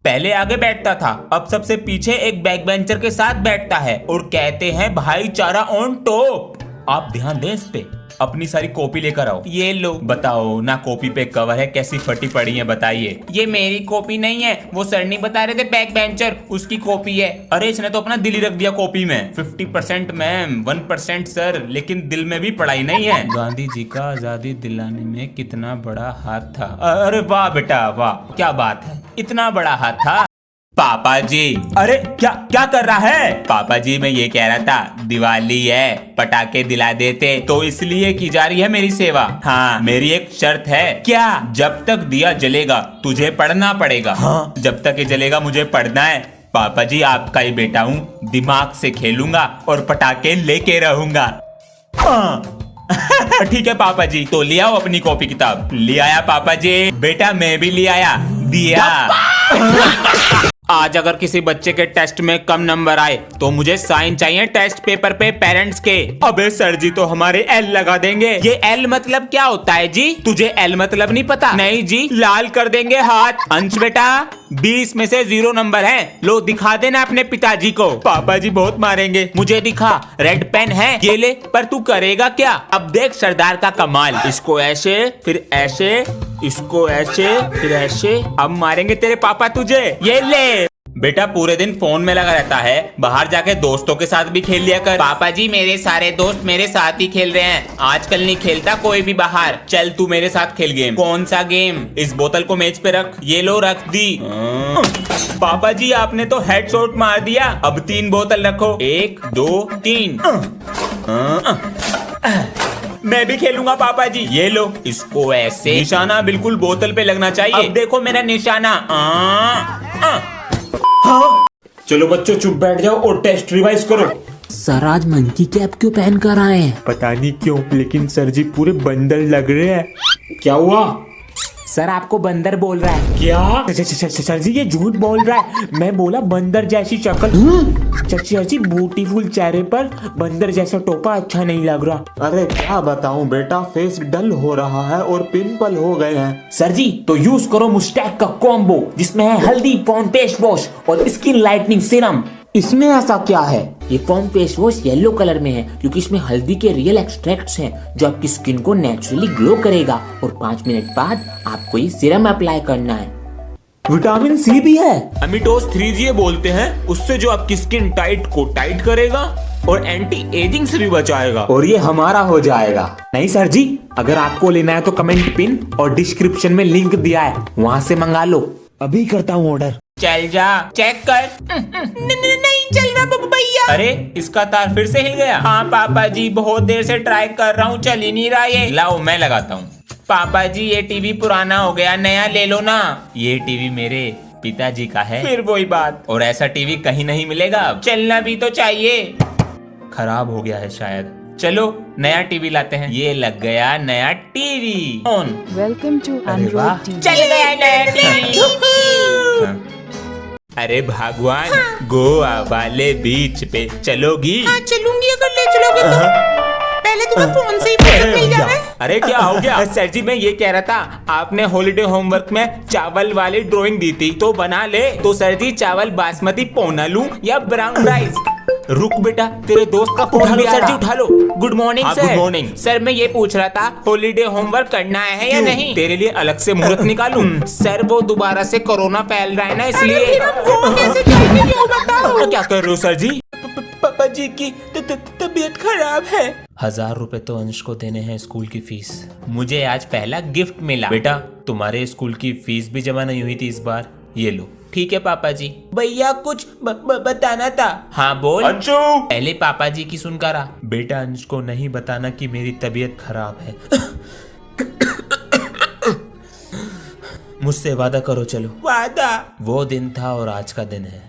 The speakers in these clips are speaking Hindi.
पहले आगे बैठता था, अब सबसे पीछे एक बैक बेंचर के साथ बैठता है और कहते हैं भाईचारा ऑन टॉप। आप ध्यान दें इस पे। अपनी सारी कॉपी लेकर आओ। ये लो। बताओ ना, कॉपी पे कवर है, कैसी फटी पड़ी है बताइए। ये मेरी कॉपी नहीं है, वो सर नहीं बता रहे थे बैक बेंचर, उसकी कॉपी है। अरे इसने तो अपना दिल ही रख दिया कॉपी में। 50% मैम, 1% सर, लेकिन दिल में भी पढ़ाई नहीं है। गांधी जी का आजादी दिलाने में कितना बड़ा हाथ था। अरे वाह बेटा वाह, क्या बात है, इतना बड़ा हाथ था। पापा जी, अरे क्या क्या कर रहा है? पापा जी मैं ये कह रहा था, दिवाली है, पटाखे दिला देते, तो इसलिए की जा रही है मेरी सेवा। हाँ, मेरी एक शर्त है। क्या? जब तक दिया जलेगा तुझे पढ़ना पड़ेगा। हाँ, जब तक ये जलेगा मुझे पढ़ना है। पापा जी आपका ही बेटा हूँ, दिमाग से खेलूंगा और पटाखे लेके रहूंगा। ठीक है पापा जी, तो ले आओ अपनी कॉपी किताब। ले आया पापा जी। बेटा मैं भी ले आया। दिया। आज अगर किसी बच्चे के टेस्ट में कम नंबर आए तो मुझे साइन चाहिए टेस्ट पेपर पे पेरेंट्स के। अबे सर जी तो हमारे एल लगा देंगे। ये एल मतलब क्या होता है जी? तुझे एल मतलब नहीं पता? नहीं जी, लाल कर देंगे हाथ। अंश बेटा 20 में से 0 नंबर है, लो दिखा देना अपने पिताजी को। पापा जी बहुत मारेंगे। मुझे दिखा, रेड पेन है, ये ले। पर तू करेगा क्या? अब देख सरदार का कमाल। इसको ऐसे, फिर ऐसे, इसको ऐसे, फिर ऐसे। अब मारेंगे तेरे पापा तुझे। ये ले। बेटा पूरे दिन फोन में लगा रहता है, बाहर जाके दोस्तों के साथ भी खेल लिया कर। पापा जी मेरे सारे दोस्त मेरे साथ ही खेल रहे हैं, आजकल नहीं खेलता कोई भी बाहर। चल तू मेरे साथ खेल गेम। कौन सा गेम? इस बोतल को मेज पे रख। ये लो रख दी। पापा जी आपने तो हेडशॉट मार दिया। अब 3 बोतल रखो। 1 2 3। मैं भी खेलूंगा पापा जी। ये लो, इसको ऐसे। निशाना बिल्कुल बोतल पे लगना चाहिए। अब देखो मेरा निशाना। हाँ? चलो बच्चों चुप बैठ जाओ और टेस्ट रिवाइज करो। सर आज मंकी कैप क्यों पहन कर आए हैं? पता नहीं क्यों, लेकिन सर जी पूरे बंदर लग रहे हैं। क्या हुआ? सर आपको बंदर बोल रहा है। क्या? सर जी ये झूठ बोल रहा है। मैं बोला बंदर जैसी शक्ल। सर जी ब्यूटीफुल चेहरे पर बंदर जैसा टोपा अच्छा नहीं लग रहा। अरे क्या बताऊं बेटा, फेस डल हो रहा है और पिंपल हो गए हैं। सर जी तो यूज करो मुस्टैक का कॉम्बो, जिसमें है हल्दी पॉन फेस वॉश और स्किन लाइटनिंग सीरम। इसमें ऐसा क्या है? ये Pond's face wash yellow colour में है क्योंकि इसमें हल्दी के रियल एक्सट्रैक्ट्स हैं जो आपकी स्किन को नेचुरली ग्लो करेगा। और 5 मिनट बाद आपको ये सीरम अप्लाई करना है। विटामिन सी भी है। अमिटोस 3G बोलते हैं, उससे जो आपकी स्किन टाइट को टाइट करेगा और एंटी एजिंग से भी बचाएगा। और ये हमारा हो जाएगा। नहीं सर जी, अगर आपको लेना है तो कमेंट पिन और डिस्क्रिप्शन में लिंक दिया है, वहाँ से मंगा लो। अभी करता हूँ ऑर्डर। चल जा चेक कर। नहीं चल रहा भैया। अरे इसका तार फिर से हिल गया। हाँ पापा जी बहुत देर से ट्राई कर रहा हूँ, चल ही नहीं रहा ये। लाओ मैं लगाता हूँ। पापा जी ये टीवी पुराना हो गया, नया ले लो ना। ये टीवी मेरे पिताजी का है। फिर वही बात। और ऐसा टीवी कहीं नहीं मिलेगा अब। चलना भी तो चाहिए। खराब हो गया है शायद। चलो नया टीवी लाते हैं। ये लग गया नया TV on. Welcome to Android TV. चल गया नया टीवी। अरे भगवान, गोवा वाले बीच पे चलोगी? हाँ चलूंगी, अगर ले चलोगे तो। पहले तुम्हें फोन से ही फुर्सत मिल जाए। अरे क्या हो गया? सर जी मैं ये कह रहा था, आपने हॉलीडे होमवर्क में चावल वाली ड्राइंग दी थी तो बना ले। तो सर जी चावल बासमती पौना लूं या ब्राउन राइस? रुक बेटा, तेरे दोस्त का फोन भी आ रहा। सर जी उठा लो। Good morning sir. Good morning sir. मैं ये पूछ रहा था हॉलीडे होमवर्क करना है या नहीं? तेरे लिए अलग से मुहूर्त निकालूं? सर वो दोबारा से कोरोना फैल रहा है ना, इसलिए। क्या कर रहे हो सर जी? पापा जी की तबीयत खराब है। 1000 रुपए तो अंश को देने हैं स्कूल की फीस। मुझे आज पहला गिफ्ट मिला। बेटा तुम्हारे स्कूल की फीस भी जमा नहीं हुई थी इस बार, ये लो। ठीक है पापा जी। भैया कुछ बताना था। हाँ बोल अंशु। पहले पापा जी की सुनकर आ। बेटा अंश को नहीं बताना कि मेरी तबीयत खराब है। मुझसे वादा करो चलो। वादा? वो दिन था और आज का दिन है।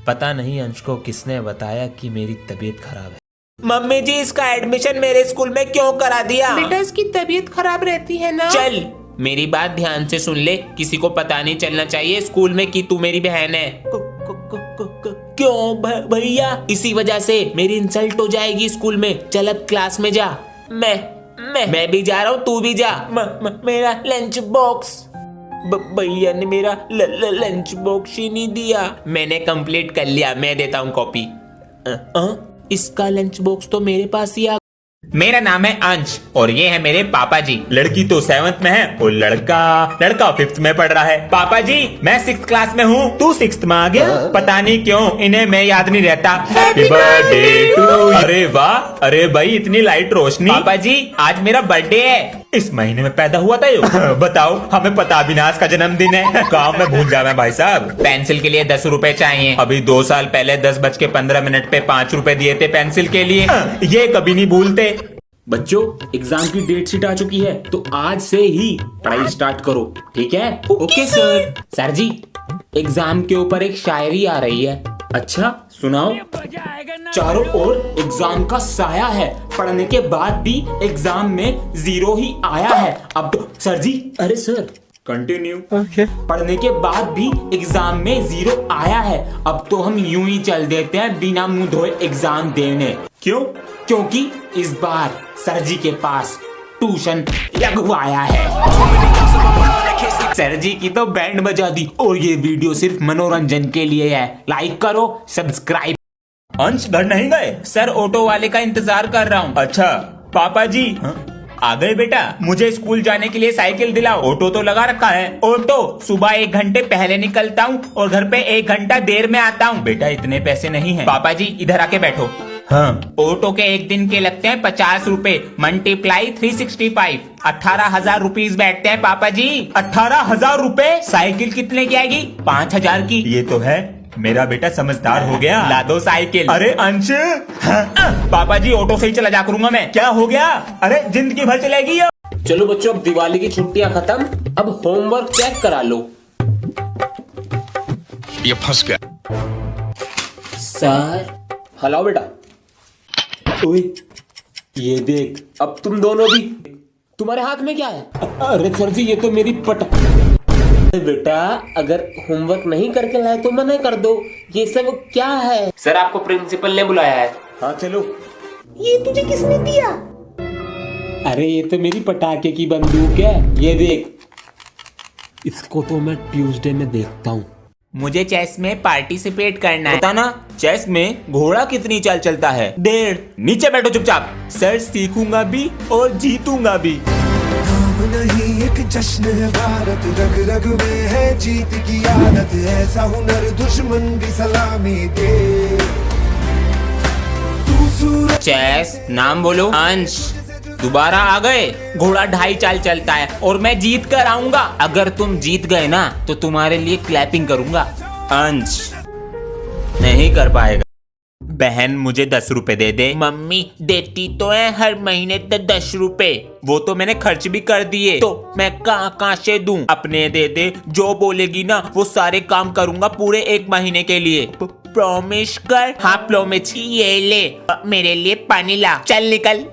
पता नहीं अंश को किसने बताया कि मेरी तबीयत खराब है। मम्मी जी इसका एडमिशन मेरे स्कूल में क्यों करा दिया? बेटा इसकी तबीयत खराब रहती है ना। चल मेरी बात ध्यान से सुन ले, किसी को पता नहीं चलना चाहिए स्कूल में कि तू मेरी बहन है। क्यों भैया? इसी वजह से मेरी इंसल्ट हो जाएगी स्कूल में। चल अब क्लास में जा। मैं भी जा रहा हूँ, तू भी जा। मेरा लंच बॉक्स। भैया ने मेरा लंच बॉक्स ही नहीं दिया। मैंने कंप्लीट कर लिया, मैं देता हूँ कॉपी। इसका लंच बॉक्स तो मेरे पास ही आ। मेरा नाम है अंश और ये है मेरे पापा जी। लड़की तो 7th में है और लड़का 5th में पढ़ रहा है। पापा जी मैं 6th क्लास में हूँ, तू 6th में आ गया। पता नहीं क्यों इन्हें मैं याद नहीं रहता। Happy birthday to. अरे वाह, अरे भाई इतनी लाइट रोशनी। पापा जी आज मेरा बर्थडे है, इस महीने में पैदा हुआ था यो। बताओ, हमें पता भी ना आज का जन्मदिन है। काम में भूल जावे भाई साहब। पेंसिल के लिए 10 रुपए चाहिए। अभी 2 साल पहले 10:15 पे 5 रुपए दिए थे पेंसिल के लिए। ये कभी नहीं भूलते। बच्चों एग्जाम की डेट शीट आ चुकी है, तो आज से ही पढ़ाई स्टार्ट करो, ठीक है? Okay sir. सर जी एग्जाम के ऊपर एक शायरी आ रही है। अच्छा सुनाओ। चारों ओर एग्जाम का साया है, पढ़ने के बाद भी एग्जाम में 0 ही आया है। अब तो सर जी, अरे सर कंटिन्यू। पढ़ने के बाद भी एग्जाम में 0 आया है। अब तो हम यूं ही चल देते हैं बिना मुंह धोए एग्जाम देने। क्यों? क्योंकि इस बार सर जी के पास ट्यूशन लगवाया है। सर जी की तो बैंड बजा दी और ये वीडियो सिर्फ मनोरंजन के लिए है। लाइक करो, सब्सक्राइब। अंश घर नहीं गए? सर ऑटो वाले का इंतजार कर रहा हूँ। अच्छा पापा जी आ गए बेटा? मुझे स्कूल जाने के लिए साइकिल दिलाओ। ऑटो तो लगा रखा है। ऑटो सुबह 1 घंटे पहले निकलता हूँ और घर पे 1 घंटा देर में आता हूँ। बेटा इतने पैसे नहीं है। पापा जी इधर आके बैठो। हाँ ऑटो के 1 दिन के लगते हैं 50 रुपए, मल्टीप्लाई 365, 18,000 रुपीज बैठते हैं पापा जी। 18,000 रुपए? साइकिल कितने की आएगी? 5,000 की। ये तो है, मेरा बेटा समझदार हो गया। ला दो साइकिल। अरे अंश पापा जी ऑटो से ही चला जा करूंगा मैं। क्या हो गया? अरे जिंदगी भर चलेगी ये। चलो बच्चों अब दिवाली की छुट्टियां खत्म, अब होमवर्क चेक करा लो। ये फंस गया। सर हेलो बेटा। ओए ये देख, अब तुम दोनों भी। तुम्हारे हाथ में क्या है? अरे सर जी ये तो मेरी बेटा अगर होमवर्क नहीं करके लाए तो मना कर दो। ये सब क्या है? सर आपको प्रिंसिपल ने बुलाया है। हाँ चलो। ये तुझे किसने दिया? अरे ये तो मेरी पटाखे की बंदूक है, ये देख। इसको तो मैं ट्यूसडे में देखता हूँ। मुझे चेस में पार्टिसिपेट करना है। बताना चेस में घोड़ा कितनी चाल चलता है? 1.5। नीचे बैठो चुपचाप। सर सीखूंगा भी और जीतूंगा भी। नहीं एक जश्न है भारत, रग रग में है जीत की आदत, ऐसा हुनर दुश्मन भी सलामी दे। चेस नाम बोलो। अंश दोबारा आ गए। घोड़ा 2.5 चाल चलता है और मैं जीत कर आऊंगा। अगर तुम जीत गए ना तो तुम्हारे लिए क्लैपिंग करूंगा। अंश नहीं कर पाएगा। बहन मुझे 10 रुपए दे दे। मम्मी देती तो है हर महीने 10 रुपए, वो तो मैंने खर्च भी कर दिए, तो मैं कहाँ से दूं? अपने दे दे, जो बोलेगी ना वो सारे काम करूंगा पूरे 1 महीने के लिए। प्रॉमिस कर। हाँ प्रॉमिस। ये ले मेरे लिए पानी ला। चल निकल।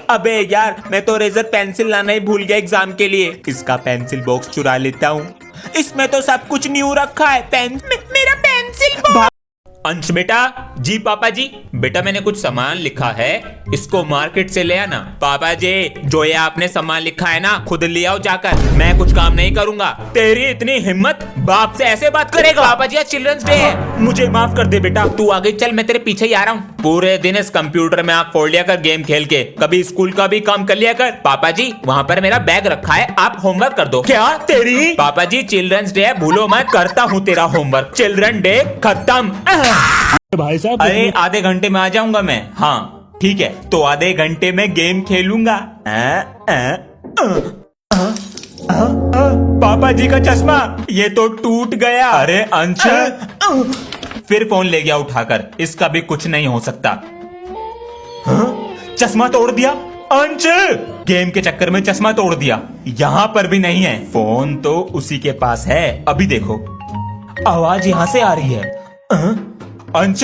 अबे यार मैं तो रेजर पेंसिल लाना ही भूल गया एग्जाम के लिए। इसका पेंसिल बॉक्स चुरा लेता हूँ, इसमें तो सब कुछ न्यू रखा है। मेरा पेंसिल बॉक्स। अंश बेटा। जी पापा जी। बेटा मैंने कुछ सामान लिखा है, इसको मार्केट से ले आना। पापा जी जो ये आपने सामान लिखा है ना खुद ले आओ जाकर, मैं कुछ काम नहीं करूंगा। तेरी इतनी हिम्मत, बाप से ऐसे बात करेगा? पापा जी आज चिल्ड्रंस डे है, मुझे माफ कर दे बेटा। तू आगे चल, मैं तेरे पीछे ही आ रहा हूँ। पूरे दिन इस कंप्यूटर में आप फोड़ लिया कर गेम खेल के, कभी स्कूल का भी काम कर लिया कर। पापा जी वहाँ पर मेरा बैग रखा है, आप होमवर्क कर दो। क्या तेरी? पापा जी चिल्ड्रंस डे है, भूलो मत, करता हूँ तेरा होमवर्क। चिल्ड्रन डे खत्म। भाई साहब अरे आधे घंटे में आ जाऊंगा मैं। हाँ ठीक है, तो आधे घंटे में गेम खेलूंगा। पापा जी का चश्मा ये तो टूट गया। अरे अंश फिर फोन ले गया उठाकर, इसका भी कुछ नहीं हो सकता। चश्मा तोड़ दिया अंश, गेम के चक्कर में चश्मा तोड़ दिया। यहाँ पर भी नहीं है, फोन तो उसी के पास है। अभी देखो आवाज यहाँ से आ रही है। अंश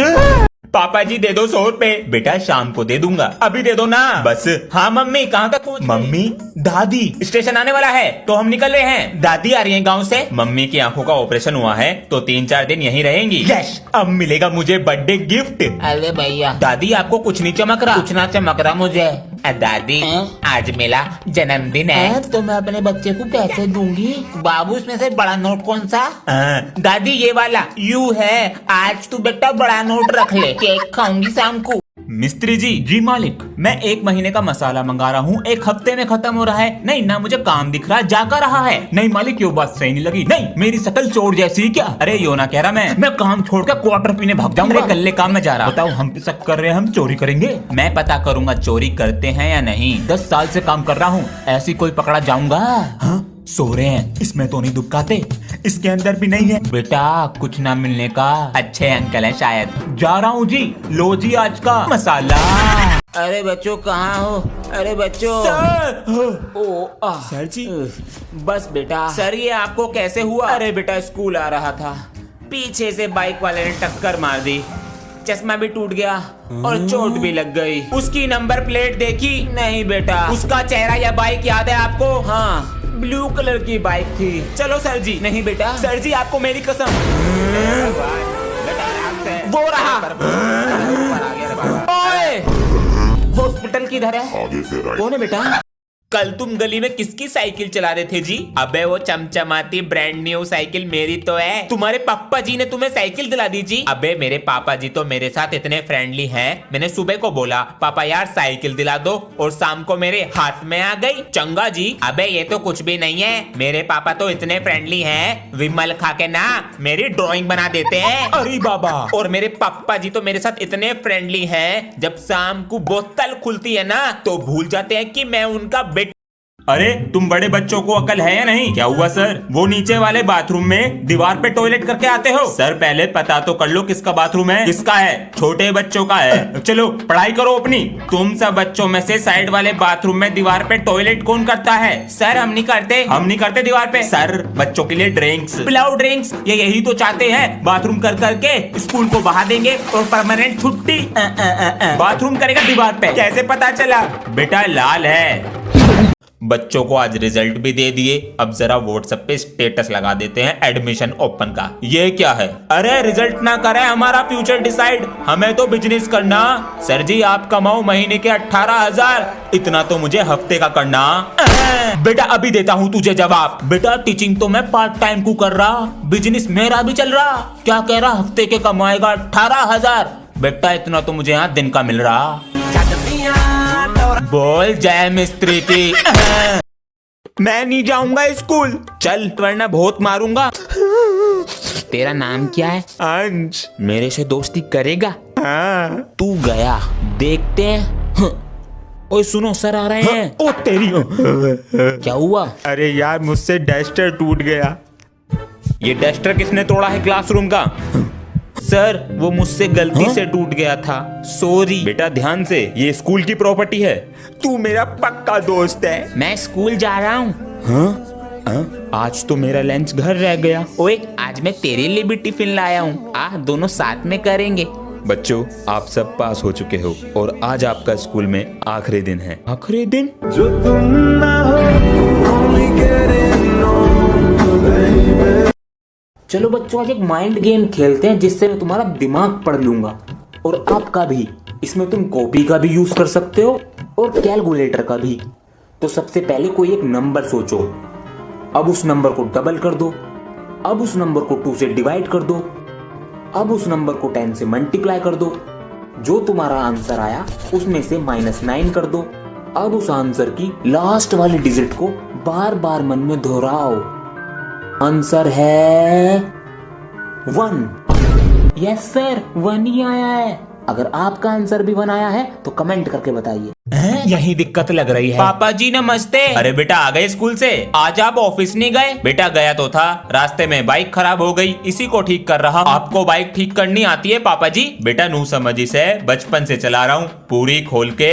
पापा जी दे दो 100 रुपए। बेटा शाम को दे दूंगा, अभी दे दो ना बस। हाँ मम्मी कहाँ तक पहुँच? मम्मी दादी स्टेशन आने वाला है तो हम निकल रहे हैं। दादी आ रही है गांव से। मम्मी की आंखों का ऑपरेशन हुआ है तो 3-4 दिन यहीं रहेंगी। यस अब मिलेगा मुझे बर्थडे गिफ्ट। अरे भैया दादी आपको कुछ नहीं चमक रहा? कुछ ना चमक रहा मुझे। दादी आज मेरा जन्मदिन है। तो मैं अपने बच्चे को कैसे दूंगी? बाबू इसमें से बड़ा नोट कौन सा? दादी ये वाला यू है। आज तू बेटा बड़ा नोट रख ले, केक खाऊंगी शाम को। मिस्त्री जी। जी मालिक। मैं 1 महीने का मसाला मंगा रहा हूँ, 1 हफ्ते में खत्म हो रहा है। नहीं ना मुझे काम दिख रहा, जाकर रहा है। नहीं मालिक, ये बात सही नहीं लगी। नहीं मेरी शक्ल चोर जैसी क्या? अरे यो ना कह रहा मैं काम छोड़कर क्वार्टर पीने भाग जाऊंगा। कल्ले काम में जा रहा। बताओ हम शक कर रहे हैं, हम चोरी करेंगे। मैं पता करूंगा चोरी करते हैं या नहीं। 10 साल से काम कर रहा हूँ, ऐसी कोई पकड़ा जाऊंगा। हाँ? सो रहे हैं, इसमें तो नहीं दुबकाते, इसके अंदर भी नहीं है। बेटा कुछ ना मिलने का। अच्छे अंकल है शायद। जा रहा हूँ जी। लो जी आज का मसाला। अरे बच्चों कहाँ हो? अरे बच्चों। सर जी। बस बेटा। सर ये आपको कैसे हुआ? अरे बेटा स्कूल आ रहा था, पीछे से बाइक वाले ने टक्कर मार दी, चश्मा भी टूट गया और चोट भी लग गई। उसकी नंबर प्लेट देखी? नहीं बेटा। उसका चेहरा या बाइक याद है आपको? हाँ ब्लू कलर की बाइक थी। चलो सर जी। नहीं बेटा। सर जी आपको मेरी कसम। वो रहा। ओए हॉस्पिटल किधर है? कौन है बेटा? कल तुम गली में किसकी साइकिल चला रहे थे जी? अबे वो चमचमाती ब्रांड न्यू साइकिल मेरी तो है। तुम्हारे पापा जी ने तुम्हें साइकिल दिला दी जी? अबे मेरे पापा जी तो मेरे साथ इतने फ्रेंडली हैं। मैंने सुबह को बोला पापा यार साइकिल दिला दो, और शाम को मेरे हाथ में आ गई। चंगा जी। अबे ये तो कुछ भी नहीं है, मेरे पापा तो इतने फ्रेंडली हैं, विमल खा के ना मेरी ड्राइंग बना देते हैं। अरे बाबा। और मेरे पापा जी तो मेरे साथ इतने फ्रेंडली हैं, जब शाम को बोतल खुलती है ना तो भूल जाते हैं कि मैं उनका अरे तुम बड़े बच्चों को अकल है या नहीं? क्या हुआ सर? वो नीचे वाले बाथरूम में दीवार पे टॉयलेट करके आते हो? सर पहले पता तो कर लो किसका बाथरूम है। किसका है? छोटे बच्चों का है। चलो पढ़ाई करो अपनी। तुम सब बच्चों में से साइड वाले बाथरूम में दीवार पे टॉयलेट कौन करता है? सर हम नहीं करते। हम नहीं करते दीवार पे। सर बच्चों के लिए ड्रिंक्स पिलाओ। ड्रिंक्स ये यही तो चाहते हैं, बाथरूम कर करके स्कूल को बहा देंगे और परमानेंट छुट्टी। बाथरूम करेगा दीवार पे। कैसे पता चला? बेटा लाल है। बच्चों को आज रिजल्ट भी दे दिए, अब जरा व्हाट्सएप पे स्टेटस लगा देते हैं एडमिशन ओपन का। ये क्या है? अरे रिजल्ट ना करे हमारा फ्यूचर डिसाइड, हमें तो बिजनेस करना। सर जी आप कमाओ महीने के 18,000, इतना तो मुझे हफ्ते का करना। बेटा अभी देता हूँ तुझे जवाब। बेटा टीचिंग तो मैं पार्ट टाइम को कर रहा, बिजनेस मेरा भी चल रहा। क्या कह रहा? हफ्ते के कमाएगा 18,000। बेटा इतना तो मुझे यहाँ दिन का मिल रहा। बोल जय मिस्त्री की। मैं नहीं जाऊंगा स्कूल। चल वरना बहुत मारूंगा। तेरा नाम क्या है? अंश। मेरे से दोस्ती करेगा? हाँ। तू गया, देखते हैं। ओए सुनो सर आ रहे हैं। ओ तेरी। क्या हुआ? अरे यार मुझसे डस्टर टूट गया। ये डस्टर किसने तोड़ा है क्लासरूम का? सर वो मुझसे गलती से टूट गया था, सॉरी। बेटा ध्यान से, ये स्कूल की प्रॉपर्टी है। तू मेरा पक्का दोस्त है। मैं स्कूल जा रहा हूँ। हाँ? आज तो मेरा लंच घर रह गया। ओए आज मैं तेरे लिए भी टिफिन लाया हूँ, आ दोनों साथ में करेंगे। बच्चों आप सब पास हो चुके हो और आज आपका स्कूल में आखिरी दिन है। आखिरी दिन? जो तुम ना हो only getting चलो बच्चों आज एक माइंड गेम खेलते हैं, जिससे मैं तुम्हारा दिमाग पढ़ लूंगा और आपका भी। इसमें तुम कॉपी का भी यूज कर सकते हो और कैलकुलेटर का भी। तो सबसे पहले कोई एक नंबर सोचो, अब उस नंबर को डबल कर दो, अब उस नंबर को 2 से डिवाइड कर दो, अब उस नंबर को 10 से मल्टीप्लाई कर दो। जो तुम्हारा आंसर आया उसमें से -9 कर दो। अब उस आंसर की लास्ट वाली डिजिट को बार बार मन में दोहराओ। आंसर है 1। यस सर 1 ही आया है। अगर आपका आंसर भी 1 आया है तो कमेंट करके बताइए। यही दिक्कत लग रही है। पापा जी नमस्ते। अरे बेटा आ गए स्कूल से? आज आप ऑफिस नहीं गए? बेटा गया तो था, रास्ते में बाइक खराब हो गई, इसी को ठीक कर रहा। आपको बाइक ठीक करनी आती है पापा जी? बेटा नू समझी से बचपन से चला रहा हूँ, पूरी खोल के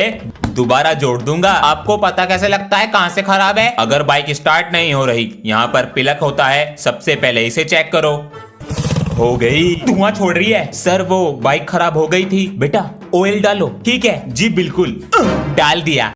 दोबारा जोड़ दूंगा। आपको पता कैसे लगता है कहाँ से खराब है? अगर बाइक स्टार्ट नहीं हो रही, यहाँ पर पिलक होता है, सबसे पहले इसे चेक करो। हो गई। धुआं छोड़ रही है। सर वो बाइक खराब हो गई थी। बेटा ऑयल डालो। ठीक है जी बिल्कुल। डाल दिया।